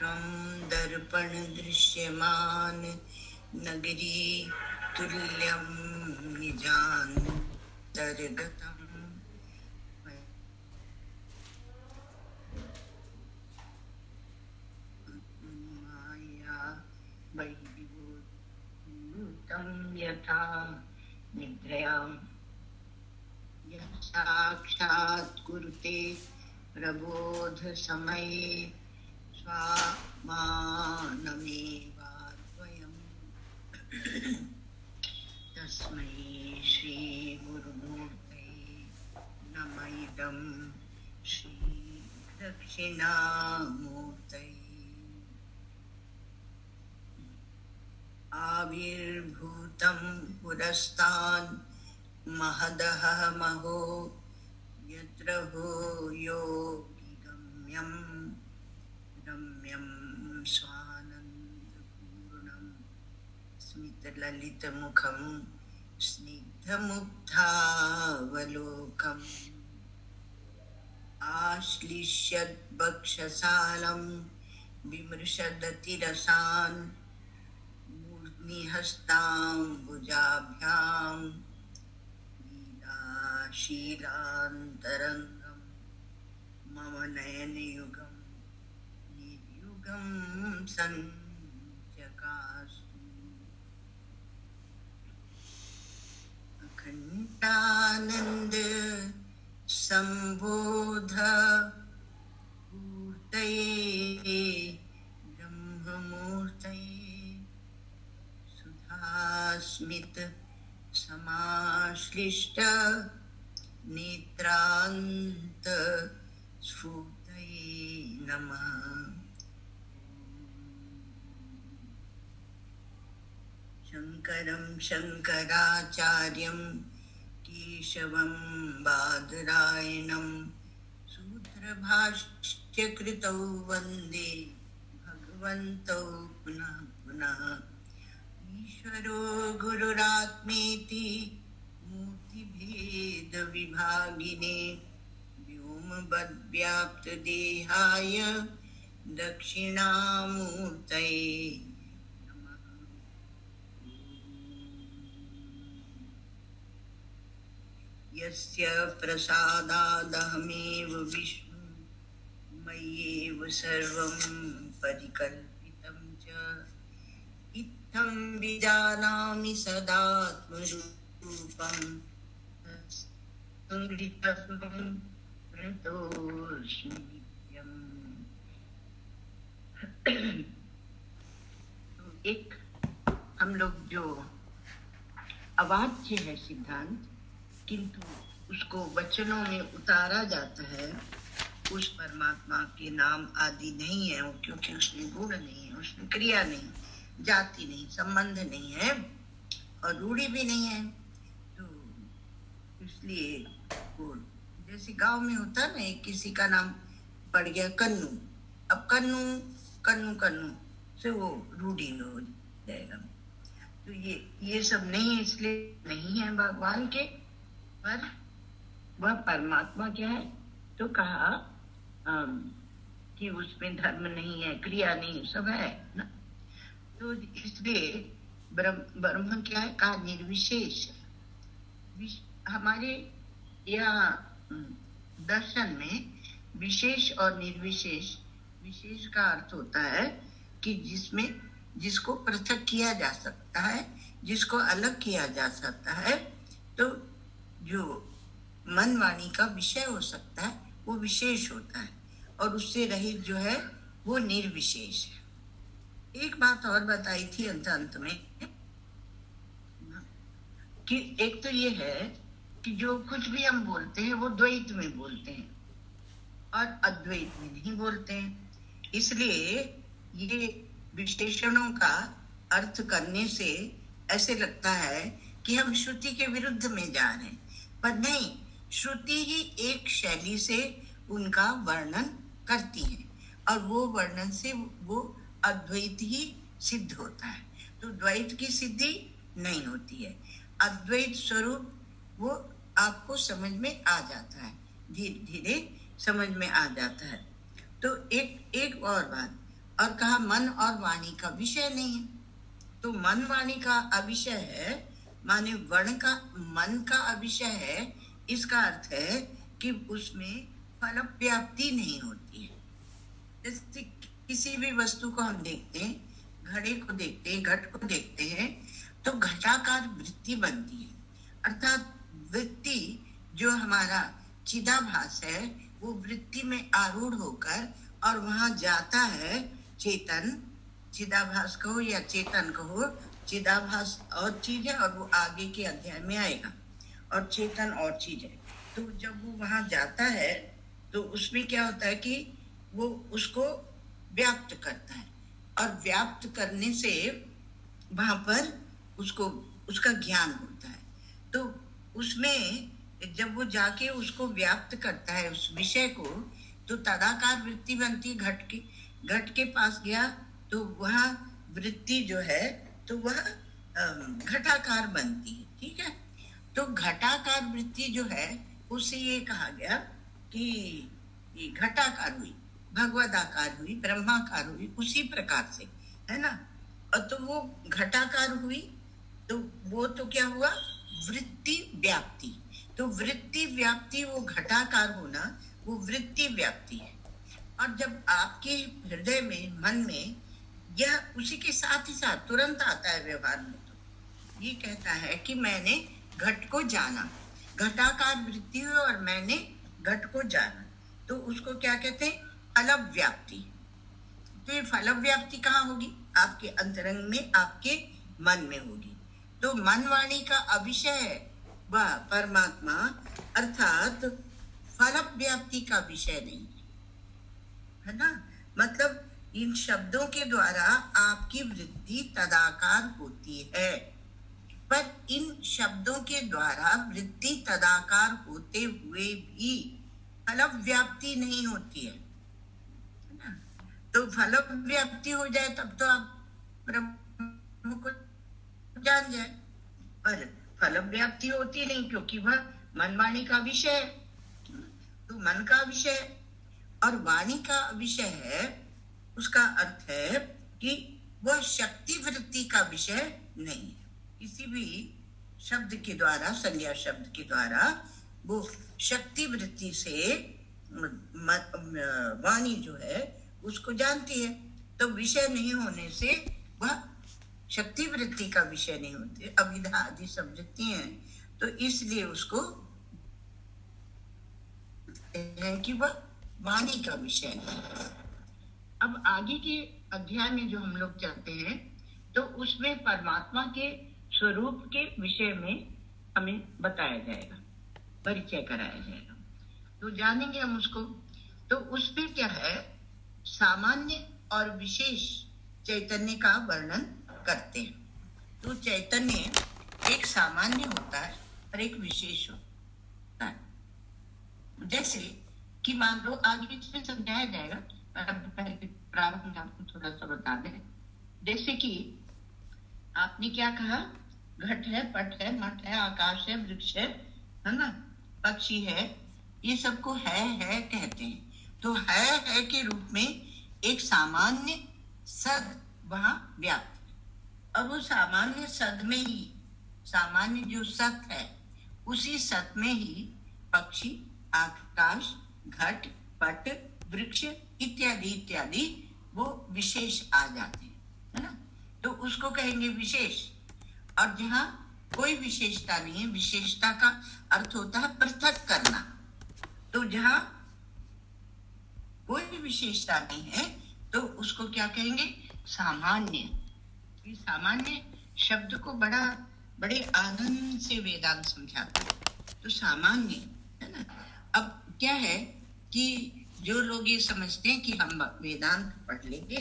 विश्वं दर्पण दृश्यमान नगरी तुल्यं निजान्तर्गतम् माया वैभूतं यथा निद्रयां यः साक्षात् कुरुते प्रबोध समये स्वात्मानमेवाद्वयम् तस्मै श्री गुरुमूर्तये नमः इदं श्री दक्षिणामूर्तये आविर्भूतं पुरस्तान् महदः महो यत्र योगिगम्यं रम्यं स्वानन्दपूर्णं स्मितललितमुखं स्निग्धमुग्धावलोकम् आश्लिष्यद्वक्षसालं विमृशदतिरसान् मूर्ध्निहस्ताम्बुजाभ्यां शीलान्तरङ्गं मम नयनयुगं निर्युगं सञ्चकास्तु अखण्डानन्द सम्बोध मूर्तये ब्रह्ममूर्तये सुधास्मित समाश्लिष्ट नेत्रांत स्फूर्तये नमः। शंकरं शंकराचार्यं केशवं बादरायणं सूत्रभाष्यकृतौ वन्दे भगवन्तौ पुनः पुनः। ईश्वरो गुरुरात्मेति मूर्तिभेदविभागिने व्योमवद्व्याप्तदेहाय दक्षिणामूर्तये नमः। यस्य प्रसादादहमेव विष्णु मय्येव सर्वं परिकल्पितं च इत्थं विजानामि सदात्मरूपं संगीतं प्रणतोऽस्मि नित्यम्। तो एक हम लोग जो अवाच्य है सिद्धांत किंतु उसको वचनों में उतारा जाता है, उस परमात्मा के नाम आदि नहीं है, क्योंकि उसमें गुण नहीं है, उसमें क्रिया नहीं, जाति नहीं, संबंध नहीं है और रूढ़ी भी नहीं है। तो इसलिए वो जैसे गांव में होता है ना, एक किसी का नाम पड़ गया कन्नू, अब कन्नू कन्नू कन्नू से वो रूढ़ी हो जाएगा। तो ये सब नहीं, इसलिए नहीं है भगवान के, पर वह परमात्मा क्या है तो कहा कि उसमें धर्म नहीं है, क्रिया नहीं, सब है ना। तो इसलिए ब्रह्म क्या है कहा निर्विशेष। हमारे यहाँ दर्शन में विशेष और निर्विशेष, विशेष का अर्थ होता है कि जिसको पृथक किया जा सकता है, जिसको अलग किया जा सकता है। तो जो मन वाणी का विषय हो सकता है वो विशेष होता है, और उससे रहित जो है वो निर्विशेष है। एक बात और बताई थी अंत में कि एक तो ये है कि जो कुछ भी हम बोलते हैं वो द्वैत में बोलते हैं और अद्वैत में नहीं बोलते हैं। इसलिए ये विशेषणों का अर्थ करने से ऐसे लगता है कि हम श्रुति के विरुद्ध में जा रहे हैं, पर नहीं, श्रुति ही एक शैली से उनका वर्णन करती है और वो वर्णन से वो अद्वैत ही सिद्ध होता है। तो द्वैत की सिद्धि नहीं होती है, अद्वैत स्वरूप वो आपको समझ में आ जाता है, धीरे धीरे समझ में आ जाता है। तो एक और बात, और कहा मन और वाणी का विषय नहीं है। तो मन वाणी का अविषय है, माने वर्ण का मन का अविषय है। इसका अर्थ है कि उसमें फल व्याप्ति नहीं होती है। जैसे किसी भी वस्तु को हम देखते हैं, घड़े को देखते हैं, घट को देखते हैं, तो घटाकार वृत्ति बनती है। अर्थात वृत्ति जो हमारा चिदाभास है वो वृत्ति में आरूढ़ होकर और वहां जाता है। चेतन, चिदाभास कहो या चेतन कहो, चिदाभास और चीज है और वो आगे के अध्याय में आएगा, और चेतन और चीज है। तो जब वो वहां जाता है तो उसमें क्या होता है कि वो उसको व्याप्त करता है, और व्याप्त करने से वहां पर उसको उसका ज्ञान होता है। तो उसमें जब वो जाके उसको व्याप्त करता है उस विषय को, तो तदाकार वृत्ति बनती है। घट के पास गया तो वह वृत्ति जो है तो वह घटाकार बनती है। ठीक है, तो घटाकार वृत्ति जो है उसे ये कहा गया कि ये घटाकार हुई, भगवदाकार हुई, ब्रह्माकार हुई, उसी प्रकार से, है ना। और तो वो घटाकार हुई तो वो तो क्या हुआ, वृत्ति व्याप्ति। तो वृत्ति व्याप्ति, वो घटाकार होना वो वृत्ति व्याप्ति है। और जब आपके हृदय में, मन में यह उसी के साथ ही साथ तुरंत आता है व्यवहार में, तो ये कहता है कि मैंने घट को जाना, घटाकार वृत्ति हुई और मैंने घट को जाना, तो उसको क्या कहते हैं, फल व्याप्ति। तो ये फल व्याप्ति कहाँ होगी, आपके अंतरंग में, आपके मन में होगी। तो मन वाणी का अविषय है वह परमात्मा, अर्थात फल व्याप्ति का विषय नहीं है ना। मतलब इन शब्दों के द्वारा आपकी वृत्ति तदाकार होती है, पर इन शब्दों के द्वारा वृत्ति तदाकार होते हुए भी फल व्याप्ति नहीं होती है ना। तो फल व्याप्ति हो जाए तब तो आप ब्रह्म को जान जाए, पर फल व्याप्ति होती नहीं क्योंकि वह मन वाणी का विषय है। तो मन का विषय और वाणी का विषय है, उसका अर्थ है कि वह शक्ति वृत्ति का विषय नहीं है। किसी भी शब्द के द्वारा, संज्ञा शब्द के द्वारा वो शक्ति वृत्ति से वाणी जो है उसको जानती है, तो विषय नहीं होने से वह शक्ति वृत्ति का विषय नहीं होती। अविधा आदि सब वृत्ति हैं, तो इसलिए उसको है कि वह वाणी का विषय नहीं। अब आगे के अध्याय में जो हम लोग चलते हैं तो उसमें परमात्मा के स्वरूप के विषय में हमें बताया जाएगा, परिचय कराया जाएगा, तो जानेंगे हम उसको। तो उसमें क्या है, सामान्य और विशेष चैतन्य का वर्णन करते हैं। तो चैतन्य एक सामान्य होता है और एक विशेष होता है। जैसे कि मान लो आगे इसमें समझाया जाएगा, प्रारंभ में आपको थोड़ा सा बता दें। जैसे कि आपने क्या कहा, घट है, पट है, मठ है, आकाश है, वृक्ष है ना, पक्षी है, ये सबको है कहते हैं। तो है के रूप में एक सामान्य सद वहां व्याप्त, और वो सामान्य सद में ही, सामान्य जो सत है उसी सत में ही पक्षी, आकाश, घट, पट, वृक्ष इत्यादि इत्यादि वो विशेष आ जाते हैं, है ना। तो उसको कहेंगे विशेष। और जहाँ कोई विशेषता नहीं है, विशेषता का अर्थ होता है पृथक करना। तो जहाँ कोई विशेषता नहीं है तो उसको क्या कहेंगे, सामान्य। सामान्य शब्द को बड़े आनंद से वेदांत समझाता है। तो सामान्य, है ना। अब क्या है कि जो लोग ये समझते हैं कि हम वेदांत पढ़ लेंगे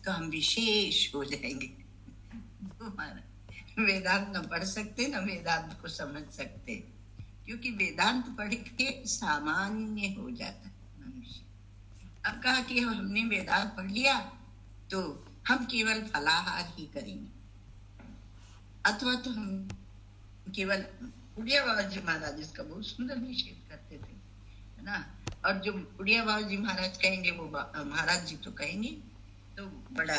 तो हम विशेष हो जाएंगे, तो वेदांत न पढ़ सकते न वेदांत को समझ सकते, क्योंकि वेदांत पढ़ के सामान्य हो जाता है मनुष्य। अब कहा कि हमने वेदांत पढ़ लिया तो हम केवल फलाहार ही करेंगे, अथवा तो हम केवल, उड़िया बाबा जी महाराज इसका बहुत सुंदर निषेध करते थे, है ना। और जो उड़िया बाबा जी महाराज कहेंगे वो महाराज जी तो कहेंगे, तो बड़ा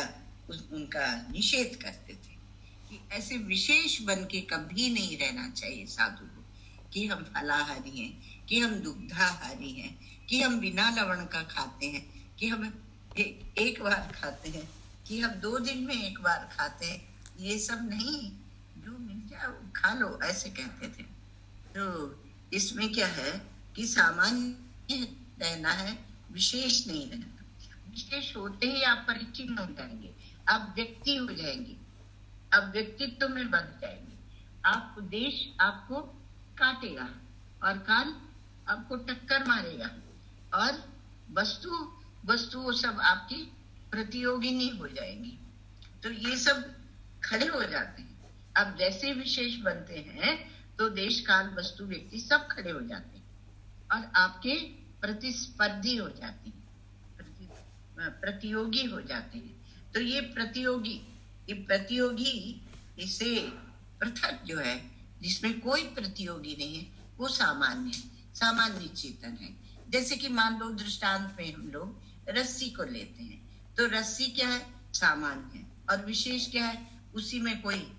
उनका निषेध करते थे कि ऐसे विशेष बन के कभी नहीं रहना चाहिए साधु को, कि हम फलाहारी हैं, कि हम दुग्धाहारी हैं, कि हम बिना लवण का खाते हैं, कि हम एक बार खाते हैं, कि हम 2 दिन में एक बार खाते हैं। ये सब नहीं, जो मिल जाए वो खा लो, ऐसे कहते थे। तो इसमें क्या है कि सामान्य रहना है, विशेष नहीं रहना। विशेष होते ही आप परिचिन हो जाएंगे, आप व्यक्ति हो जाएंगे, आप व्यक्तित्व में बन जाएंगे। आपको देश आपको काटेगा और काल आपको टक्कर मारेगा, और वस्तु सब आपकी प्रतियोगिनी हो जाएंगी। तो ये सब खड़े हो जाते हैं। अब जैसे विशेष बनते हैं तो देश काल वस्तु व्यक्ति सब खड़े हो जाते हैं और आपके प्रतिस्पर्धी हो जाते हैं, प्रतियोगी हो जाते हैं। तो ये प्रतियोगी इसे पृथक जो है, जिसमें कोई प्रतियोगी नहीं है, वो सामान्य चेतन है। जैसे कि मान लो दृष्टांत में हम लोग रस्सी को लेते हैं, तो रस्सी क्या है? सामान्य है। और विशेष क्या है? उसी में कोई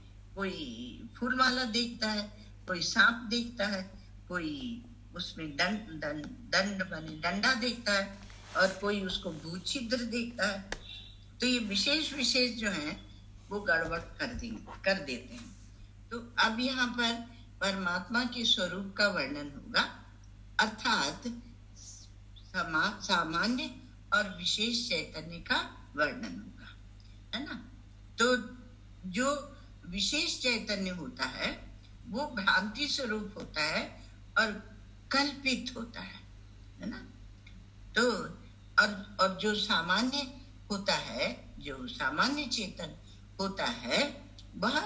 फूलमाला देखता है, कोई सांप देखता है, कोई उसमें डंडा देखता है, और कोई उसको भूछिद्र देखता है। तो ये विशेष जो है वो गड़बड़ कर देते हैं। तो अब यहाँ पर परमात्मा के स्वरूप का वर्णन होगा, अर्थात सामान्य और विशेष चैतन्य का वर्णन होगा, है ना। तो जो विशेष चैतन्य होता है वो भ्रांति स्वरूप होता है और कल्पित होता है ना। तो और जो सामान्य होता है, जो सामान्य चेतन होता है, वह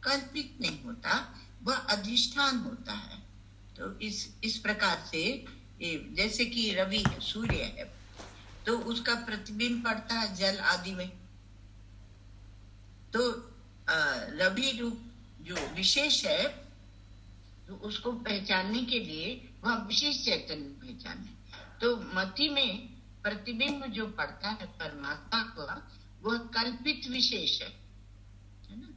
कल्पित नहीं होता, वह अधिष्ठान होता है। तो इस प्रकार से जैसे कि रवि है, सूर्य है, तो उसका प्रतिबिंब पड़ता है जल आदि में। तो रवि रूप जो विशेष है, तो उसको पहचानने के लिए वह विशेष चैतन्य पहचाने। तो मति में प्रतिबिंब जो पड़ता है परमात्मा का, वह कल्पित विशेष है ना।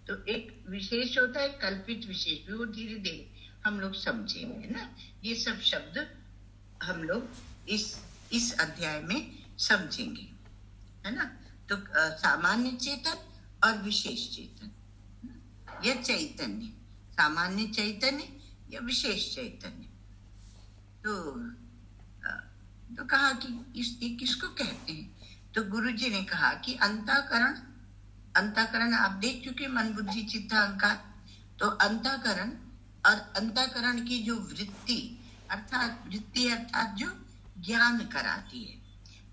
तो एक विशेष होता है, कल्पित विशेष भी, वो धीरे धीरे हम लोग समझेंगे ना। ये सब शब्द हम लोग इस अध्याय में समझेंगे, है ना। तो सामान्य चेतन और विशेष चेतन, यह चैतन्य, सामान्य चैतन्य या विशेष चैतन्य। तो कहा कि ये किसको कहते हैं? तो गुरु जी ने कहा कि अंतःकरण आप देख चुके, मन बुद्धि चित्त अहंकार। तो अंतःकरण और अंतःकरण की जो वृत्ति अर्थात जो ज्ञान कराती है,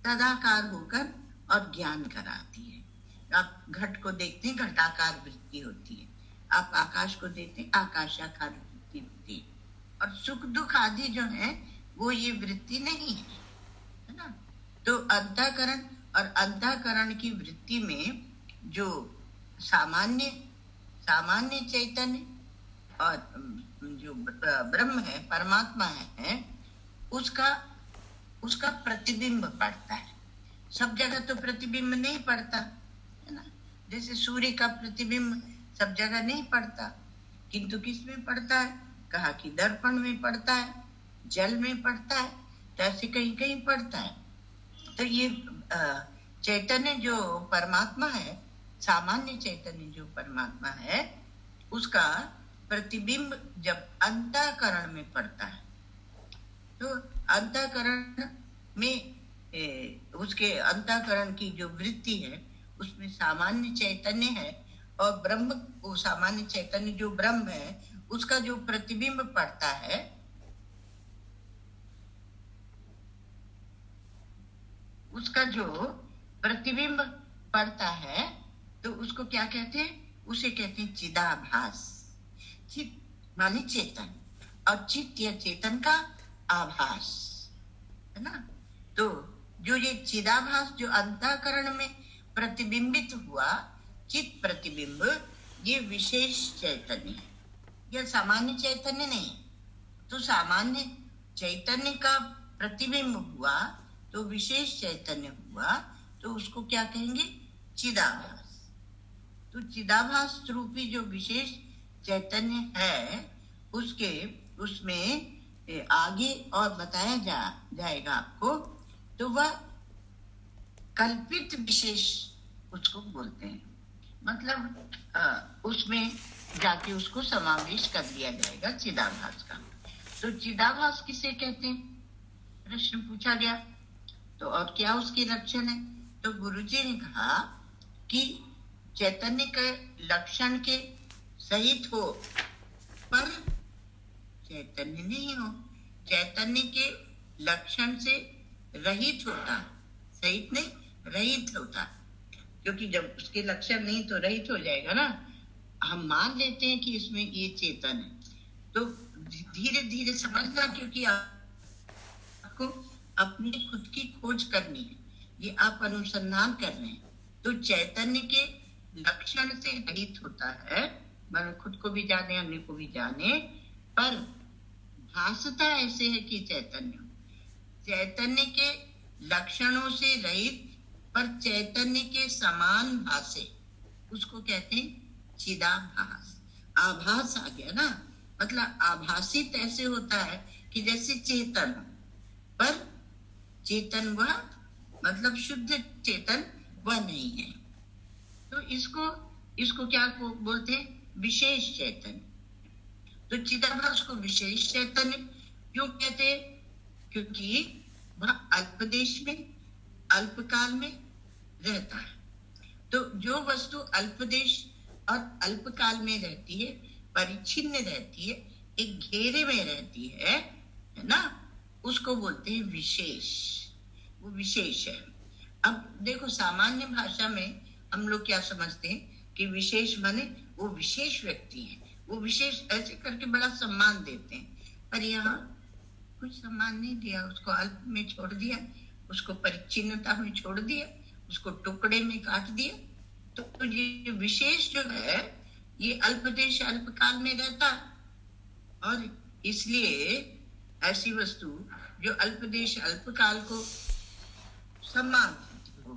तदाकार होकर और ज्ञान कराती है। आप घट को देखते हैं, घटाकार वृत्ति होती है। आप आकाश को देखते हैं, आकाशाकार वृत्ति होती है। और सुख दुख आदि जो है वो ये वृत्ति नहीं है ना। तो अंतःकरण और अंतःकरण की वृत्ति में जो सामान्य चैतन्य और जो ब्रह्म है, परमात्मा है, उसका प्रतिबिंब पड़ता है। सब जगह तो प्रतिबिंब नहीं पड़ता, है ना। जैसे सूर्य का प्रतिबिंब सब जगह नहीं पड़ता, किंतु किस में पड़ता है? कहा कि दर्पण में पड़ता है, जल में पड़ता है, तो ऐसे कहीं कहीं पड़ता है। तो ये चैतन्य जो परमात्मा है, सामान्य चैतन्य जो परमात्मा है, उसका प्रतिबिंब जब अंतःकरण में पड़ता है, तो अंतःकरण में उसके अंतःकरण की जो वृत्ति है उसमें सामान्य चैतन्य है, और ब्रह्म, वो सामान्य चैतन्य जो ब्रह्म है, उसका जो प्रतिबिंब पड़ता है, उसका जो प्रतिबिंब पड़ता है, तो उसको क्या कहते हैं? उसे कहते हैं चिदाभास। चित माने चेतन, और चित्त या चेतन का आभास, है ना। तो जो ये चिदाभास जो अंतःकरण में प्रतिबिंबित हुआ, चित्त प्रतिबिंब, ये विशेष चैतन्य है, यह सामान्य चैतन्य नहीं। तो सामान्य चैतन्य का प्रतिबिंब हुआ तो विशेष चैतन्य हुआ, तो उसको क्या कहेंगे? चिदाभास। तो चिदाभास रूपी जो विशेष चैतन्य है, उसके उसमें आगे और बताया जाएगा आपको, तो वह कल्पित विशेष उसको बोलते हैं। मतलब उसमें जाके उसको समावेश कर दिया जाएगा चिदाभास का। तो चिदाभास किसे कहते हैं, प्रश्न पूछा गया। तो और क्या उसके लक्षण है? तो गुरुजी ने कहा कि चैतन्य के लक्षण के सहित हो पर चैतन्य नहीं हो, चैतन्य के लक्षण से रहित होता, सहित नहीं रहित होता, क्योंकि जब उसके लक्षण नहीं तो रहित हो जाएगा ना। हम मान लेते हैं कि इसमें ये चेतन है, तो धीरे धीरे समझना, क्योंकि आपको अपनी खुद की खोज करनी है, ये आप अनुसंधान कर रहे हैं। तो चैतन्य के लक्षण से रहित होता है, मतलब खुद को भी जाने अन्य को भी जाने, पर भासता ऐसे है कि चैतन्य के लक्षणों से रहित पर चैतन्य के समान भासे, उसको कहते हैं चिदाभास। आभास आ गया ना, मतलब आभासित ऐसे होता है कि जैसे चेतन, पर चेतन वह मतलब शुद्ध चेतन वह नहीं है। तो इसको क्या बोलते हैं? विशेष चैतन्य। तो चिदाभास को विशेष चैतन्य क्यों कहते हैं? क्योंकि वह अल्पदेश में अल्पकाल में रहता है। तो जो वस्तु अल्पदेश और अल्पकाल में रहती है, परिच्छिन्न रहती है, एक घेरे में रहती है ना, उसको बोलते हैं विशेष। वो विशेष है। अब देखो, सामान्य भाषा में हम लोग क्या समझते हैं कि विशेष माने वो विशेष व्यक्ति है, वो विशेष ऐसे करके बड़ा सम्मान देते हैं, पर यहाँ कुछ सम्मान नहीं दिया, उसको अल्प में छोड़ दिया, उसको परिच्छिन्नता में छोड़ दिया, उसको टुकड़े में काट दिया। तो ये विशेष जो है ये अल्पदेश अल्पकाल में रहता, और इसलिए ऐसी वस्तु जो अल्पदेश अल्पकाल को सम्मान देती हो,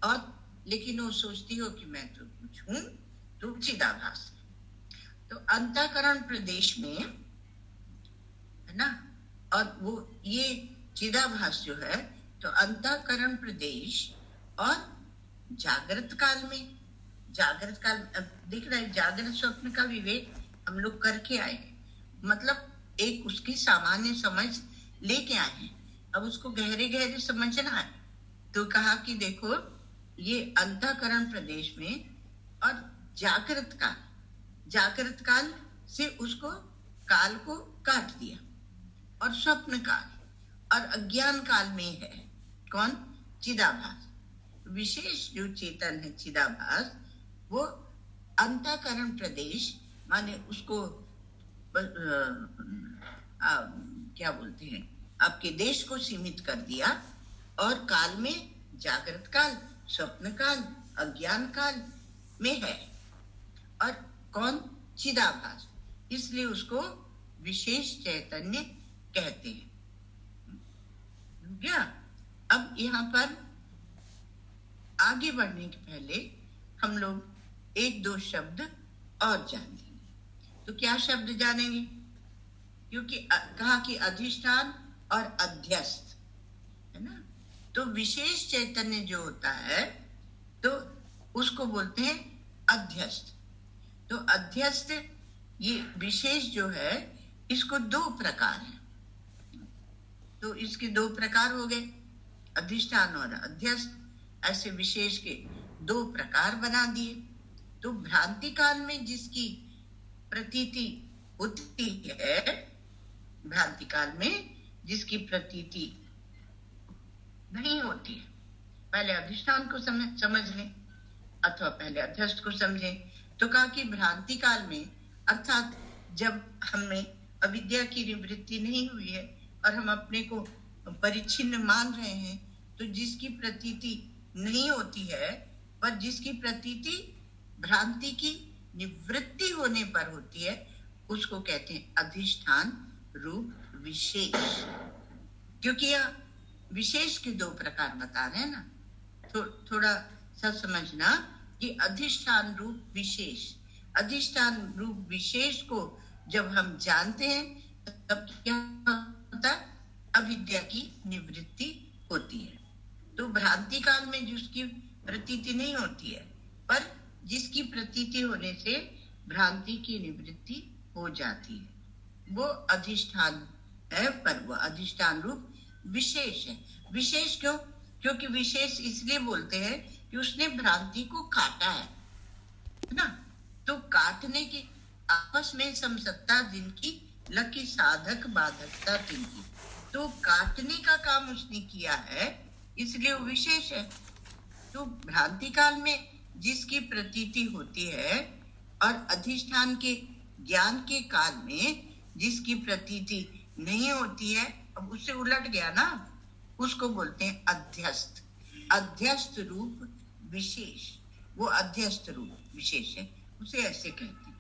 और लेकिन वो सोचती हो कि मैं तो कुछ हूं, तो चिदाभास। तो अंतःकरण प्रदेश में है ना, और वो ये चिदाभास जो है, तो अंतःकरण प्रदेश और जागृत काल में, जागृत काल दिख रहा है, जागृत स्वप्न का विवेक हम लोग करके आए, मतलब एक उसकी सामान्य समझ लेके आए हैं। अब उसको गहरे गहरे समझना है, तो कहा कि देखो ये अंतःकरण प्रदेश में और जागृत काल से उसको काल को काट दिया, और स्वप्न काल और अज्ञान काल में है कौन? चिदाभास। विशेष जो चेतन है चिदाभास, वो अंतःकरण प्रदेश माने उसको क्या बोलते हैं, आपके देश को सीमित कर दिया, और काल में जागृत काल, स्वप्न काल, अज्ञान काल में है, और कौन? चिदाभास। इसलिए उसको विशेष चैतन्य कहते हैं। क्या? अब यहाँ पर आगे बढ़ने के पहले हम लोग एक दो शब्द और जानेंगे। तो क्या शब्द जानेंगे? क्योंकि कहा कि अधिष्ठान और अध्यस्त है ना, तो विशेष चैतन्य जो होता है तो उसको बोलते हैं अध्यस्त। तो अध्यस्त ये विशेष जो है, इसको दो प्रकार है, तो इसके दो प्रकार हो गए, अधिष्ठान और अध्यस्त। ऐसे विशेष के दो प्रकार बना दिए। तो भ्रांति काल में जिसकी प्रतीति होती है, भ्रांति काल में जिसकी प्रतीति नहीं होती है, पहले अधिष्ठान को समझ लें अथवा पहले अध्यस्त को समझें। तो कहा कि भ्रांति काल में, अर्थात जब हमें अविद्या की निवृत्ति नहीं हुई है और हम अपने को परिच्छिन्न मान रहे हैं, तो जिसकी प्रतीति नहीं होती है, पर जिसकी प्रतीति भ्रांति की निवृत्ति होने पर होती है, उसको कहते हैं अधिष्ठान रूप विशेष। क्योंकि यह विशेष के दो प्रकार बता रहे हैं ना, थोड़ा सा समझना कि अधिष्ठान रूप विशेष, अधिष्ठान रूप विशेष को जब हम जानते हैं तब क्या होता है? अविद्या की निवृत्ति होती है। तो भ्रांति काल में जिसकी प्रतीति नहीं होती है, पर जिसकी प्रतीति होने से भ्रांति की निवृत्ति हो जाती है, वो अधिष्ठान है। पर वो अधिष्ठान रूप विशेष है। विशेष क्यों? क्योंकि विशेष इसलिए बोलते हैं कि उसने भ्रांति को काटा है ना। तो काटने की आपस में समसत्ता जिनकी, लकी साधक बाधकता जिनकी, तो काटने का काम उसने किया है, इसलिए वो विशेष है। तो भ्रांति काल में जिसकी प्रतीति होती है और अधिष्ठान के ज्ञान के काल में जिसकी प्रतीति नहीं होती है, अब उससे उलट गया ना, उसको बोलते हैं अध्यस्त। अध्यस्त रूप विशेष, वो अध्यस्त रूप विशेष है, उसे ऐसे कहते हैं।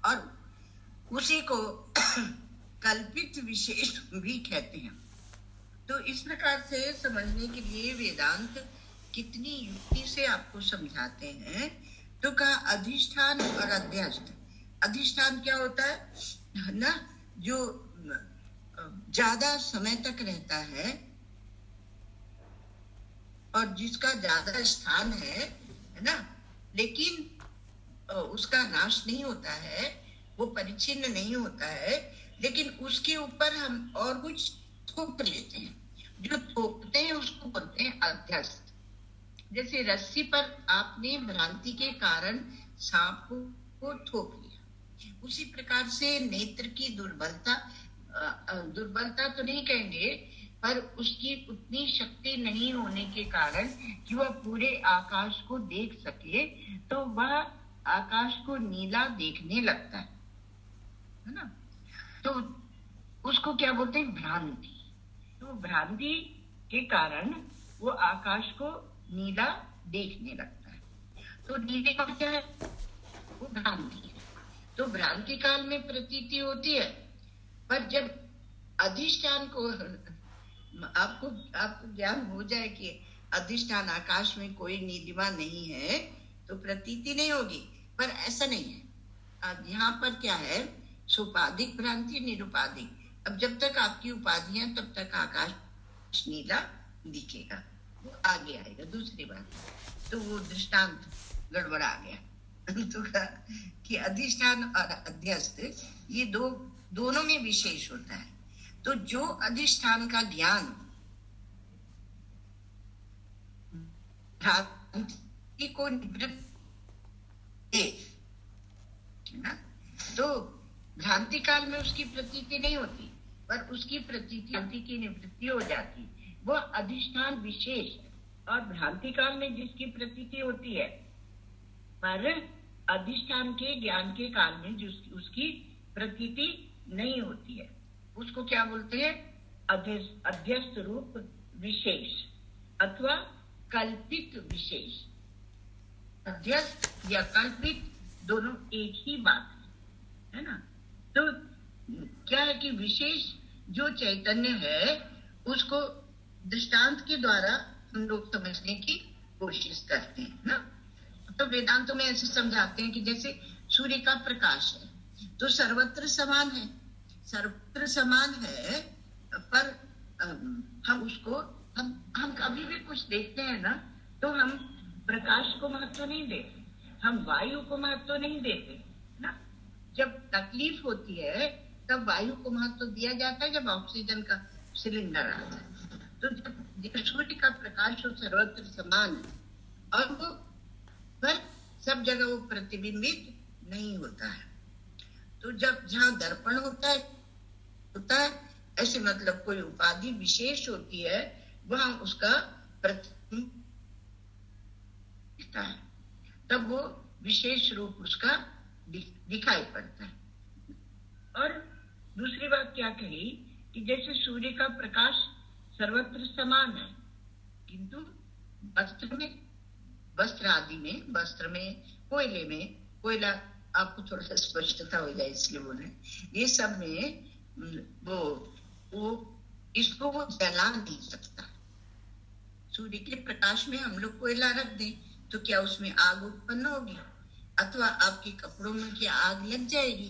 और उसी को कल्पित विशेष भी कहते हैं। तो इस प्रकार से समझने के लिए वेदांत कितनी युक्ति से आपको समझाते हैं। तो कहा अधिष्ठान और अध्यस्त। अधिष्ठान क्या होता है ना, जो ज्यादा समय तक रहता है और जिसका ज्यादा स्थान है ना, लेकिन उसका नाश नहीं होता है, वो परिच्छिन्न नहीं होता है, लेकिन उसके ऊपर हम और कुछ थोप लेते हैं। जो थोपते हैं उसको बोलते हैं अध्यस्त। जैसे रस्सी पर आपने भ्रांति के कारण सांप को थोप लिया, उसी प्रकार से नेत्र की दुर्बलता, दुर्बलता तो नहीं कहेंगे, पर उसकी उतनी शक्ति नहीं होने के कारण कि वह पूरे आकाश को देख सके, तो वह आकाश को नीला देखने लगता है ना। तो उसको क्या बोलते हैं? भ्रांति। तो भ्रांति के कारण वो आकाश को नीला देखने लगता है। तो नीले का क्या है? वो भ्रांति है। तो भ्रांति काल में प्रतीति होती है, पर जब अधिष्ठान को आपको ज्ञान हो जाए कि अधिष्ठान आकाश में कोई नीलिमा नहीं है, तो प्रतीति नहीं होगी। पर ऐसा नहीं है। अब यहाँ पर क्या है? सोपाधिक भ्रांति, निरुपाधिक। अब जब तक आपकी उपाधि है तब तक आकाश नीला दिखेगा, वो आगे आएगा। दूसरी बात, तो वो दृष्टांत गड़बड़ा गया। तो कि अधिष्ठान और अध्यस्त ये दोनों में विशेष होता है। तो जो अधिष्ठान का ज्ञान भ्रांति को निवृत्त ना, तो भ्रांति काल में उसकी प्रतीति नहीं होती, पर उसकी प्रतीति भ्रांति की निवृत्ति हो जाती, वह अधिष्ठान विशेष है। और भ्रांति काल में जिसकी प्रतीति होती है, पर अधिष्ठान के ज्ञान के काल में जो उसकी प्रतीति नहीं होती है, उसको क्या बोलते हैं? अध्यस्त रूप विशेष अथवा कल्पित विशेष। अध्यस्त या कल्पित दोनों एक ही बात है ना। तो क्या है कि विशेष जो चैतन्य है उसको दृष्टांत के द्वारा हम लोग समझने की कोशिश करते हैं ना। तो वेदांतों में ऐसे समझाते हैं कि जैसे सूर्य का प्रकाश है तो सर्वत्र समान है, सर्वत्र समान है, पर हम उसको हम कभी भी कुछ देखते हैं ना, तो हम प्रकाश को महत्व नहीं देते, हम वायु को महत्व नहीं देते ना। जब तकलीफ होती है तब वायु को महत्व दिया जाता है, जब ऑक्सीजन का सिलेंडर आता है। तो जब सूर्य का प्रकाश हो सर्वत्र समान है और वो पर सब जगह वो प्रतिबिंबित नहीं होता है। तो जब जहाँ दर्पण होता है ऐसे मतलब कोई उपाधि विशेष होती है, वहां उसका प्रतिबिंब दिखता है, तब वो विशेष रूप उसका दिखाई पड़ता है। और दूसरी बात क्या कही कि जैसे सूर्य का प्रकाश सर्वत्र समान है, किंतु वस्त्र आदि में, वस्त्र में, कोयले में, कोयला आपको थोड़ा सा स्पष्टता हो जाए इसलिए बोले, ये सब में वो इसको वो जला नहीं सकता। सूर्य के प्रकाश में हम लोग कोयला रख दें तो क्या उसमें आग उत्पन्न होगी? अथवा आपके कपड़ों में क्या आग लग जाएगी?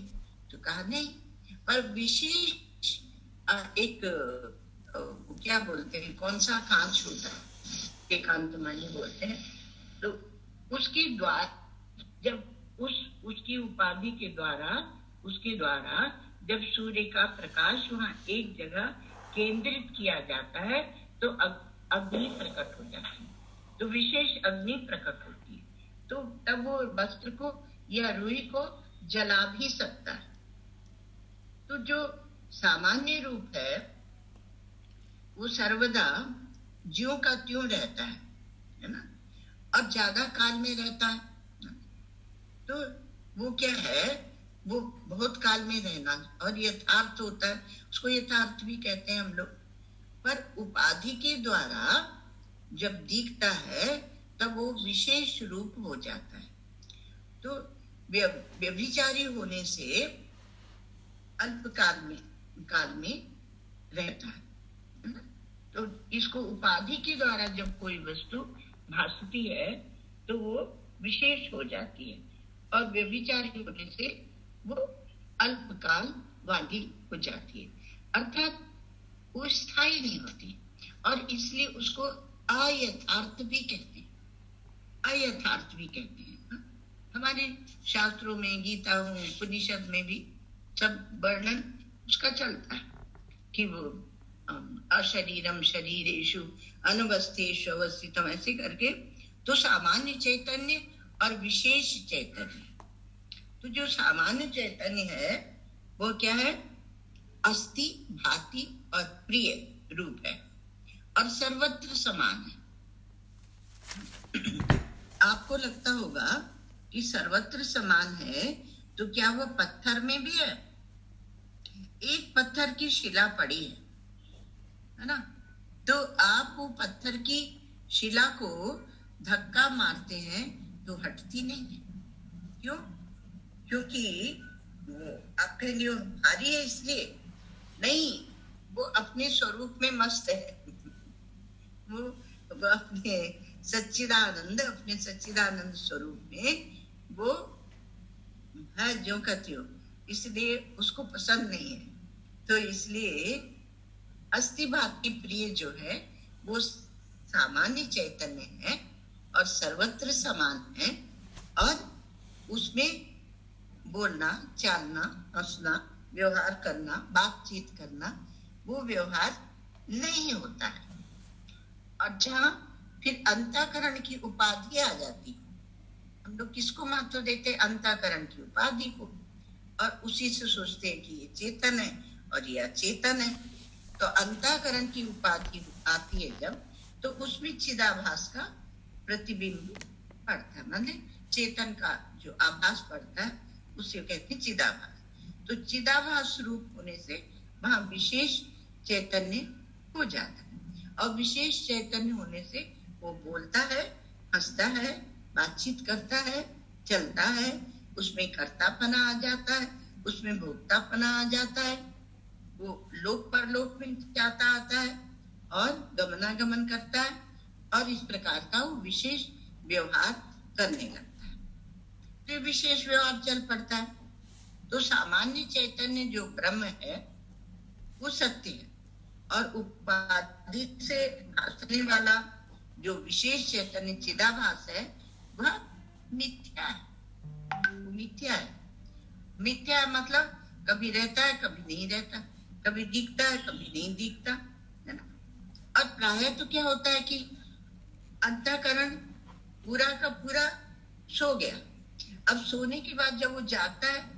तो कहा नहीं, पर विशेष एक क्या बोलते हैं, कौन सा कांच होता है, एकांत मानी बोलते हैं, तो उसके द्वारा जब उसकी उपाधि के द्वारा, उसके द्वारा जब सूर्य का प्रकाश वहां एक जगह केंद्रित किया जाता है तो अग्नि प्रकट हो जाती है, तो विशेष अग्नि प्रकट होती है, तो तब वो वस्त्र को या रुई को जला भी सकता है। तो जो सामान्य रूप है वो सर्वदा ज्यों का त्यों रहता है ना, और ज्यादा काल में रहता है। तो वो क्या है, वो बहुत काल में रहना और यथार्थ होता है, उसको यथार्थ भी कहते हैं हम लोग। पर उपाधि के द्वारा जब दिखता है तब वो विशेष रूप हो जाता है। तो व्यभिचारी होने से अल्प काल में रहता है। तो इसको उपाधि के द्वारा जब कोई वस्तु भासती है तो वो विशेष हो जाती है, और व्यभिचारी होने से वो अल्पकाल वाली हो जाती है, अर्थात वो स्थायी नहीं होती, और इसलिए उसको अयथार्थ भी कहते हैं, अयथार्थ भी कहते हैं। हमारे शास्त्रों में, गीता हो, उपनिषद में भी सब वर्णन उसका चलता है कि वो अशरीरम शरीरेषु अनवस्थेषु अवस्थितम, ऐसे करके। तो सामान्य चैतन्य और विशेष चैतन्य, तो जो सामान्य चैतन्य है वो क्या है, अस्ति, भाति और प्रिय रूप है और सर्वत्र समान है। आपको लगता होगा कि सर्वत्र समान है, तो क्या वो पत्थर में भी है? एक पत्थर की शिला पड़ी है ना, तो आप वो पत्थर की शिला को धक्का मारते हैं तो हटती नहीं है। क्यों? क्योंकि वो आपके लिए भारी है, इसलिए नहीं, वो अपने स्वरूप में मस्त है। वो अपने सच्चिदानंद स्वरूप में वो है जो का त्यों, इसलिए उसको पसंद नहीं है। तो इसलिए अस्थि भाति प्रिय जो है वो सामान्य चैतन्य है और सर्वत्र समान है, और उसमें बोलना, चालना, हंसना, व्यवहार करना, बातचीत करना, वो व्यवहार नहीं होता है। और जहाँ फिर अंतःकरण की उपाधि आ जाती है, हम लोग किसको महत्व देते हैं? अंतःकरण की उपाधि को, और उसी से सोचते हैं कि ये चेतन है और ये अचेतन है। तो अंतःकरण की उपाधि आती है जब, तो उसमें चिदाभास का प्रतिबिंब पड़ता है, मतलब चेतन का जो आभास पड़ता है उसे कहते हैं चिदाभास। तो चिदाभास रूप होने से वहां विशेष चैतन्य हो जाता है, और विशेष चैतन्य होने से वो बोलता है, हंसता है, बातचीत करता है, चलता है, उसमें कर्तापना आ जाता है, उसमें भोक्तापना आ जाता है, वो लोक परलोक में जाता आता है और गमनागमन करता है, और इस प्रकार का वो विशेष व्यवहार करने लगता है, तो विशेष व्यवहार चल पड़ता है। तो सामान्य चैतन्य जो ब्रह्म है वो सत्य है, और उपाधि से भासने वाला जो विशेष चैतन्य चिदाभास है वह मिथ्या है। मिथ्या है, मिथ्या है मतलब कभी रहता है, कभी नहीं रहता, कभी दिखता है, कभी नहीं दिखता, है ना। और प्रायः तो क्या होता है कि अंतःकरण पूरा का पूरा सो गया, अब सोने के बाद जब वो जागता है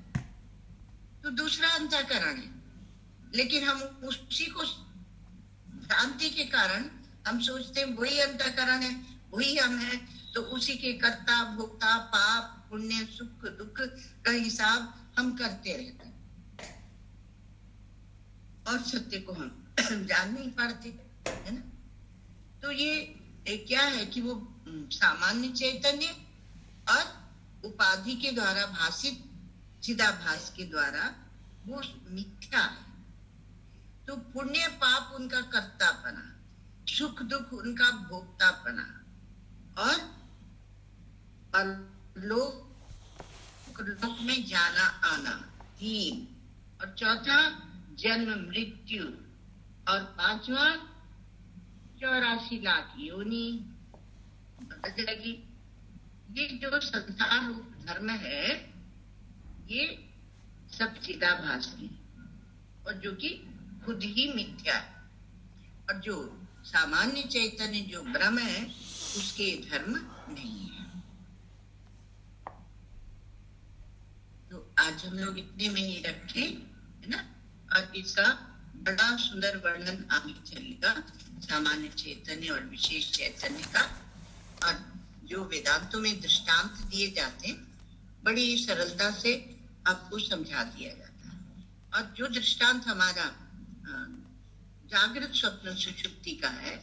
तो दूसरा अंतःकरण है, लेकिन हम उसी को भ्रांति के कारण हम सोचते हैं वही अंतःकरण है, वही हम है, तो उसी के कर्ता, भोक्ता, पाप, पुण्य, सुख, दुख का हिसाब हम करते रहते हैं, और सत्य को हम जान नहीं पाते, है ना। तो ये क्या है कि वो सामान्य चैतन्य और उपाधि के द्वारा भाषित चिदाभास के द्वारा वो मिथ्या है। तो पुण्य पाप उनका कर्तापना, सुख दुख उनका भोक्तापना, और परलोक लोक में जाना आना, 3। और चौथा जन्म मृत्यु, और 5वां 84 लाख योनि बदल जाएगी। ये जो संसार रूप धर्म है ये सब चिदाभासी और जो कि खुद ही मिथ्या है, और जो सामान्य चैतन्य जो ब्रह्म है उसके धर्म नहीं है। तो आज हम लोग इतने में ही रखें, है ना। और इसका बड़ा सुंदर वर्णन आगे चलेगा सामान्य चैतन्य और विशेष चैतन्य का, और जो वेदांतों में दृष्टांत दिए जाते हैं बड़ी सरलता से आपको समझा दिया जाता है। और जो दृष्टांत हमारा जागृत स्वप्न सुषुप्ति का है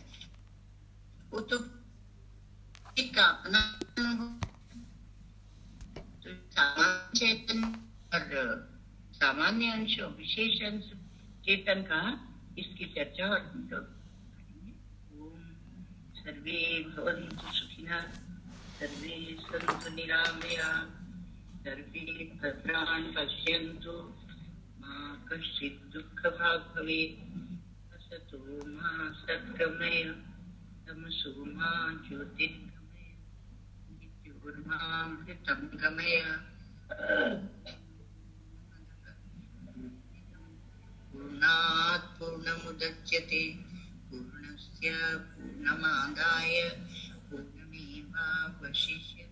वो तो एक अपना तो सामान्य चैतन्य और सामान्य अंश और विशेष अंश चेतन का इसकी चर्चा और हम लोग ओम सर्वे भवन्तु सुखिनः, सर्वे सन्तु निरामयाः, सर्वे भद्राणि पश्यन्तु, मा कश्चित् दुःखभाग् भवेत्, असतो मा सद्गमय, तमसो मा ज्योतिर्गमय, मृत्योर्मामृतं गमय। पूर्णात् पूर्णमुदच्यते पूर्णस्य पूर्णमादाय पूर्णमेवावशिष्यते।